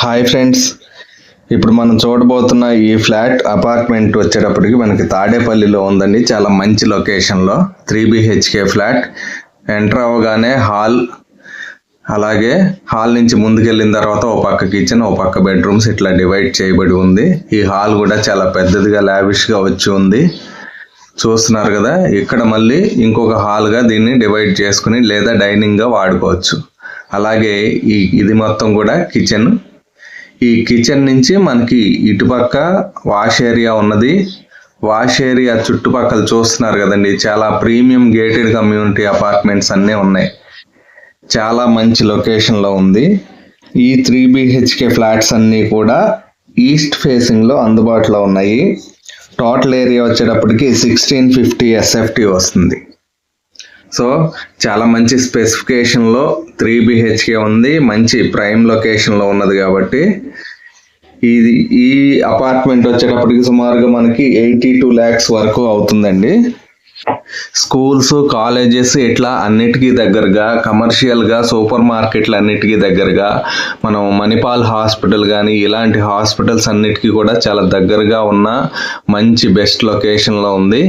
Hi friends, ఇప్పుడు మనం చూడబోతున్న ఈ ఫ్లాట్ అపార్ట్మెంట్ వచ్చేటప్పటికి మనకి తాడేపల్లిలో ఉందండి. చాలా మంచి లొకేషన్లో 3 BHK ఫ్లాట్. ఎంటర్ అవ్వగానే హాల్, అలాగే హాల్ నుంచి ముందుకెళ్ళిన తర్వాత ఓ పక్క కిచెన్, ఓ పక్క బెడ్రూమ్స్ ఇట్లా డివైడ్ చేయబడి ఉంది. ఈ హాల్ కూడా చాలా పెద్దదిగా లావిష్గా వచ్చి ఉంది. చూస్తున్నారు కదా, ఇక్కడ మళ్ళీ ఇంకొక హాల్గా దీన్ని డివైడ్ చేసుకుని లేదా డైనింగ్గా వాడుకోవచ్చు. అలాగే ఇది మొత్తం కూడా కిచెన్. ఈ కిచెన్ నుంచి మనకి ఇటుపక్క వాష్ ఏరియా ఉన్నది. వాష్ ఏరియా చుట్టుపక్కల చూస్తున్నారు కదండి, చాలా ప్రీమియం గేటెడ్ కమ్యూనిటీ అపార్ట్మెంట్స్ అన్నీ ఉన్నాయి. చాలా మంచి లొకేషన్లో ఉంది. ఈ 3 BHK ఫ్లాట్స్ అన్నీ కూడా ఈస్ట్ ఫేసింగ్లో అందుబాటులో ఉన్నాయి. టోటల్ ఏరియా వచ్చేటప్పటికి 1650 SFT వస్తుంది. సో చాలా మంచి స్పెసిఫికేషన్లో 3 BHK ఉంది. మంచి ప్రైమ్ లొకేషన్లో ఉన్నది కాబట్టి ఈ అపార్ట్మెంట్ వచ్చేటప్పటికి సుమారుగా మనకి 82 lakhs వరకు అవుతుందండి. స్కూల్స్, కాలేజెస్ ఇట్లా అన్నిటికీ దగ్గరగా, కమర్షియల్గా సూపర్ మార్కెట్లు అన్నిటికీ దగ్గరగా, మనం మణిపాల్ హాస్పిటల్ కానీ ఇలాంటి హాస్పిటల్స్ అన్నిటికీ కూడా చాలా దగ్గరగా ఉన్న మంచి బెస్ట్ లొకేషన్లో ఉంది.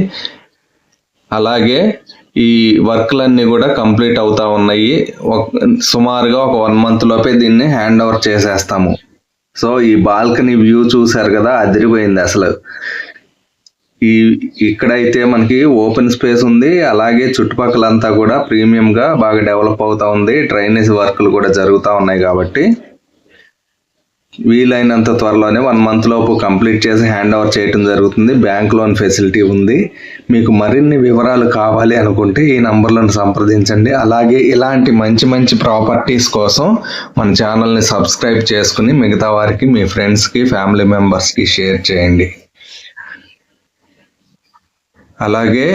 అలాగే ఈ వర్క్లన్నీ కూడా కంప్లీట్ అవుతా ఉన్నాయి. సుమారుగా ఒక 1 month లోపే దీన్ని హ్యాండ్ ఓవర్ చేసేస్తాము. సో ఈ బాల్కనీ వ్యూ చూసారు కదా, అదిరిపోయింది అసలు. ఇక్కడైతే మనకి ఓపెన్ స్పేస్ ఉంది. అలాగే చుట్టుపక్కలంతా కూడా ప్రీమియంగా బాగా డెవలప్ అవుతా ఉంది. డ్రైనేజ్ వర్క్లు కూడా జరుగుతూ ఉన్నాయి కాబట్టి వీలైనంత త్వరలోనే 1 month లోపు కంప్లీట్ చేసి హ్యాండ్ ఓవర్ చేయడం జరుగుతుంది. బ్యాంక్ లోన్ ఫెసిలిటీ ఉంది. మీకు మరిన్ని వివరాలు కావాలి అనుకుంటే ఈ నంబర్లను సంప్రదించండి. అలాగే ఇలాంటి మంచి మంచి ప్రాపర్టీస్ కోసం మన ఛానల్ని సబ్స్క్రైబ్ చేసుకుని మిగతా వారికి, మీ ఫ్రెండ్స్కి, ఫ్యామిలీ మెంబర్స్కి షేర్ చేయండి. అలాగే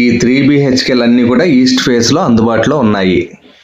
ఈ 3 BHKలన్నీ కూడా ఈస్ట్ ఫేస్లో అందుబాటులో ఉన్నాయి.